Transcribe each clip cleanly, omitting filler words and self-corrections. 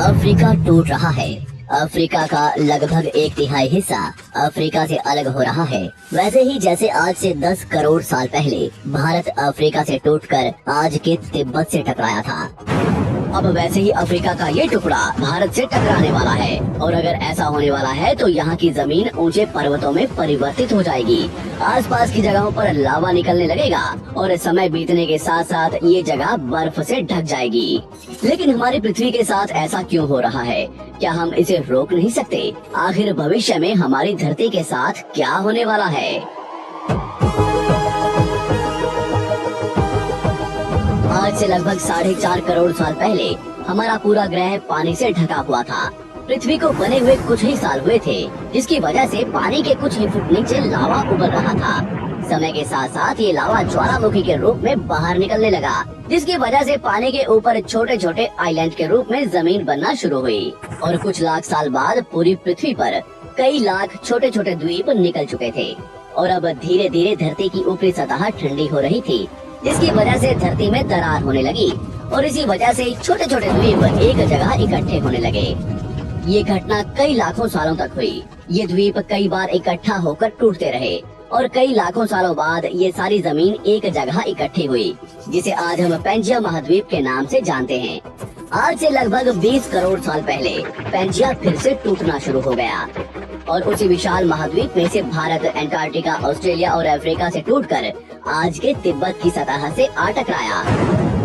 Africa टूट रहा है। अफ्रीका का लगभग 1/3 हिस्सा अफ्रीका से अलग हो रहा है। वैसे ही जैसे आज से 10 करोड़ साल पहले भारत अफ्रीका से टूटकर आज के तिब्बत से टकराया था, अब वैसे ही अफ्रीका का ये टुकड़ा भारत से टकराने वाला है। और अगर ऐसा होने वाला है तो यहाँ की जमीन ऊंचे पर्वतों में परिवर्तित हो जाएगी। आसपास की जगहों पर लावा निकलने लगेगा और समय बीतने के साथ साथ ये जगह बर्फ से ढक जाएगी। लेकिन हमारी पृथ्वी के साथ ऐसा क्यों हो रहा है? क्या हम इसे रोक नहीं सकते? आखिर भविष्य में हमारी धरती के साथ क्या होने वाला है? आज से लगभग 4.5 करोड़ साल पहले हमारा पूरा ग्रह पानी से ढका हुआ था। पृथ्वी को बने हुए कुछ ही साल हुए थे, जिसकी वजह से पानी के कुछ ही फुट नीचे लावा उबल रहा था। समय के साथ साथ ये लावा ज्वालामुखी के रूप में बाहर निकलने लगा, जिसकी वजह से पानी के ऊपर छोटे छोटे आइलैंड के रूप में जमीन बनना शुरू हुई। और कुछ लाख साल बाद पूरी पृथ्वी पर कई लाख छोटे छोटे द्वीप निकल चुके थे और अब धीरे धीरे धरती की ऊपरी सतह ठंडी हो रही थी, जिसकी वजह से धरती में दरार होने लगी और इसी वजह से छोटे छोटे द्वीप एक जगह इकट्ठे होने लगे। ये घटना कई लाखों सालों तक हुई। ये द्वीप कई बार इकट्ठा होकर टूटते रहे और कई लाखों सालों बाद ये सारी जमीन एक जगह इकट्ठी हुई, जिसे आज हम पेंजिया महाद्वीप के नाम से जानते हैं। आज से लगभग 20 करोड़ साल पहले पेंजिया फिर से टूटना शुरू हो गया और उसी विशाल महाद्वीप में से भारत, अंटार्कटिका, ऑस्ट्रेलिया और अफ्रीका से टूटकर आज के तिब्बत की सतह से आ टकराया।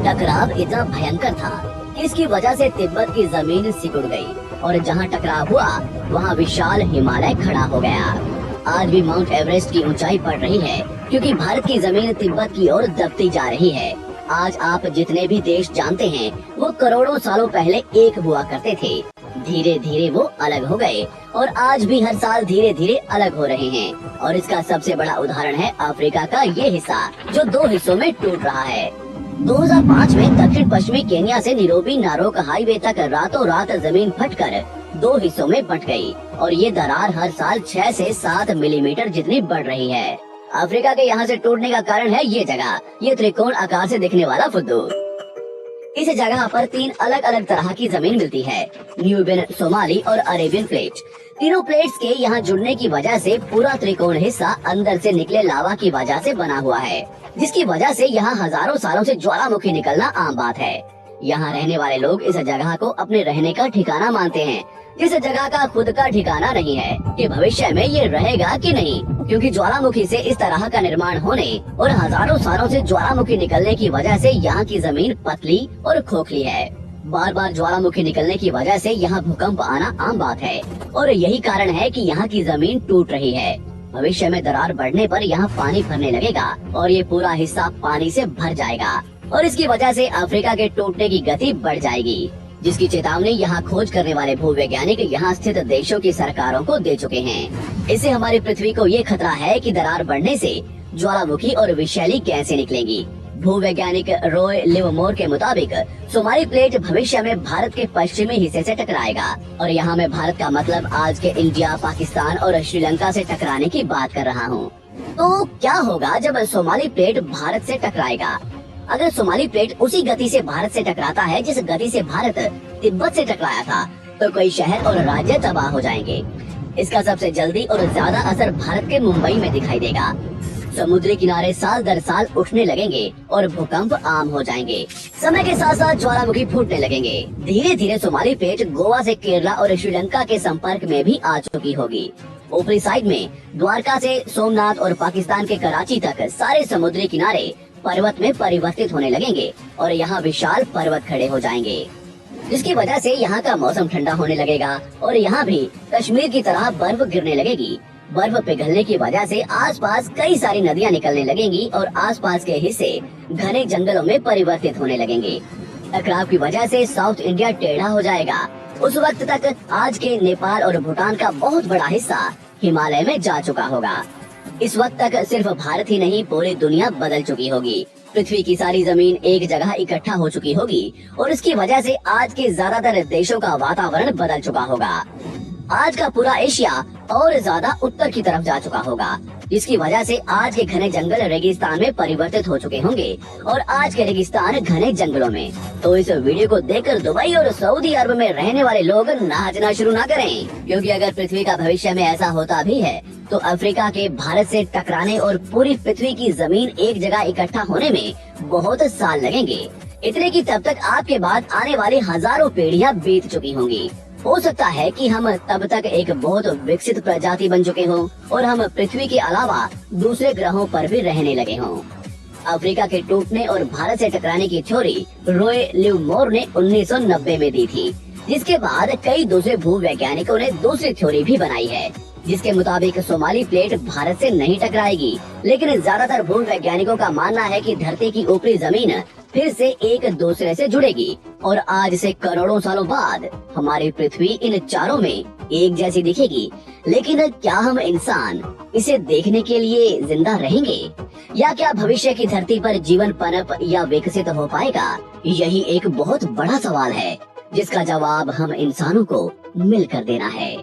टकराव इतना भयंकर था कि इसकी वजह से तिब्बत की जमीन सिकुड़ गई और जहां टकराव हुआ वहां विशाल हिमालय खड़ा हो गया। आज भी माउंट एवरेस्ट की ऊंचाई बढ़ रही है क्योंकि भारत की जमीन तिब्बत की ओर दबती जा रही है। आज आप जितने भी देश जानते हैं वो करोड़ों सालों पहले एक हुआ करते थे। धीरे धीरे वो अलग हो गए और आज भी हर साल धीरे धीरे अलग हो रहे हैं। और इसका सबसे बड़ा उदाहरण है अफ्रीका का ये हिस्सा, जो 2 हिस्सों में टूट रहा है। 2005 में दक्षिण पश्चिमी केन्या से नीरोबी नारोक हाईवे तक रातों रात जमीन फटकर 2 हिस्सों में बंट गई और ये दरार हर साल 6 से 7 मिलीमीटर जितनी बढ़ रही है। अफ्रीका के यहाँ से टूटने का कारण है ये जगह, ये त्रिकोण आकार से दिखने वाला फुद्दू। इस जगह पर 3 अलग अलग तरह की जमीन मिलती है, न्यूबियन, सोमाली और अरेबियन प्लेट। तीनों प्लेट्स के यहाँ जुड़ने की वजह से पूरा त्रिकोण हिस्सा अंदर से निकले लावा की वजह से बना हुआ है, जिसकी वजह से यहाँ हजारों सालों से ज्वालामुखी निकलना आम बात है। यहाँ रहने वाले लोग इस जगह को अपने रहने का ठिकाना मानते हैं, जिस जगह का खुद का ठिकाना नहीं है कि भविष्य में ये रहेगा कि नहीं, क्योंकि ज्वालामुखी से इस तरह का निर्माण होने और हजारों सालों से ज्वालामुखी निकलने की वजह से यहाँ की जमीन पतली और खोखली है। बार बार ज्वालामुखी निकलने की वजह से यहाँ भूकंप आना आम बात है और यही कारण है कि यहाँ की जमीन टूट रही है। भविष्य में दरार बढ़ने पर यहाँ पानी भरने लगेगा और ये पूरा हिस्सा पानी से भर जाएगा और इसकी वजह से अफ्रीका के टूटने की गति बढ़ जाएगी, जिसकी चेतावनी यहाँ खोज करने वाले भूवैज्ञानिक यहाँ स्थित देशों की सरकारों को दे चुके हैं। इससे हमारी पृथ्वी को ये खतरा है कि दरार बढ़ने से ज्वालामुखी और विषैली गैसें निकलेंगी। भूवैज्ञानिक रॉय लिवमोर के मुताबिक सोमाली प्लेट भविष्य में भारत के पश्चिमी हिस्से से टकराएगा और यहाँ मैं भारत का मतलब आज के इंडिया, पाकिस्तान और श्रीलंका से टकराने की बात कर रहा हूँ। तो क्या होगा जब सोमाली प्लेट भारत से टकराएगा? अगर सोमाली प्लेट उसी गति से भारत से टकराता है जिस गति से भारत तिब्बत से टकराया था, तो कई शहर और राज्य तबाह हो जाएंगे। इसका सबसे जल्दी और ज्यादा असर भारत के मुंबई में दिखाई देगा। समुद्री किनारे साल दर साल उठने लगेंगे और भूकंप आम हो जाएंगे। समय के साथ साथ ज्वालामुखी फूटने लगेंगे। धीरे धीरे सोमाली प्लेट गोवा से केरला और श्रीलंका के संपर्क में भी आ चुकी होगी। ऊपरी साइड में द्वारका से सोमनाथ और पाकिस्तान के कराची तक सारे समुद्री किनारे पर्वत में परिवर्तित होने लगेंगे और यहाँ विशाल पर्वत खड़े हो जाएंगे, जिसकी वजह से यहाँ का मौसम ठंडा होने लगेगा और यहाँ भी कश्मीर की तरह बर्फ गिरने लगेगी। बर्फ पिघलने की वजह से आसपास कई सारी नदियाँ निकलने लगेंगी और आसपास के हिस्से घने जंगलों में परिवर्तित होने लगेंगे। टकराव की वजह से साउथ इंडिया टेढ़ा हो जाएगा। उस वक्त तक आज के नेपाल और भूटान का बहुत बड़ा हिस्सा हिमालय में जा चुका होगा। इस वक्त तक सिर्फ भारत ही नहीं पूरी दुनिया बदल चुकी होगी। पृथ्वी की सारी जमीन एक जगह इकट्ठा हो चुकी होगी और इसकी वजह से आज के ज्यादातर देशों का वातावरण बदल चुका होगा। आज का पूरा एशिया और ज्यादा उत्तर की तरफ जा चुका होगा, जिसकी वजह से आज के घने जंगल रेगिस्तान में परिवर्तित हो चुके होंगे और आज के रेगिस्तान घने जंगलों में। तो इस वीडियो को देखकर दुबई और सऊदी अरब में रहने वाले लोग नाचना शुरू ना करें, क्योंकि अगर पृथ्वी का भविष्य में ऐसा होता भी है तो अफ्रीका के भारत से टकराने और पूरी पृथ्वी की जमीन एक जगह इकट्ठा होने में बहुत साल लगेंगे। इतने की तब तक आपके बाद आने वाली हजारों पीढ़ियां बीत चुकी होंगी। हो सकता है कि हम तब तक एक बहुत विकसित प्रजाति बन चुके हों और हम पृथ्वी के अलावा दूसरे ग्रहों पर भी रहने लगे हों। अफ्रीका के टूटने और भारत से टकराने की थ्योरी रॉय लिवमोर ने 1990 में दी थी, जिसके बाद कई दूसरे भूवैज्ञानिकों ने दूसरी थ्योरी भी बनाई है, जिसके मुताबिक सोमाली प्लेट भारत से नहीं टकराएगी। लेकिन ज्यादातर भूवैज्ञानिकों का मानना है कि धरती की ऊपरी जमीन फिर से एक दूसरे से जुड़ेगी और आज से करोड़ों सालों बाद हमारी पृथ्वी इन चारों में एक जैसी दिखेगी। लेकिन क्या हम इंसान इसे देखने के लिए जिंदा रहेंगे, या क्या भविष्य की धरती पर जीवन पनप या विकसित हो पाएगा? यही एक बहुत बड़ा सवाल है, जिसका जवाब हम इंसानों को मिलकर देना है।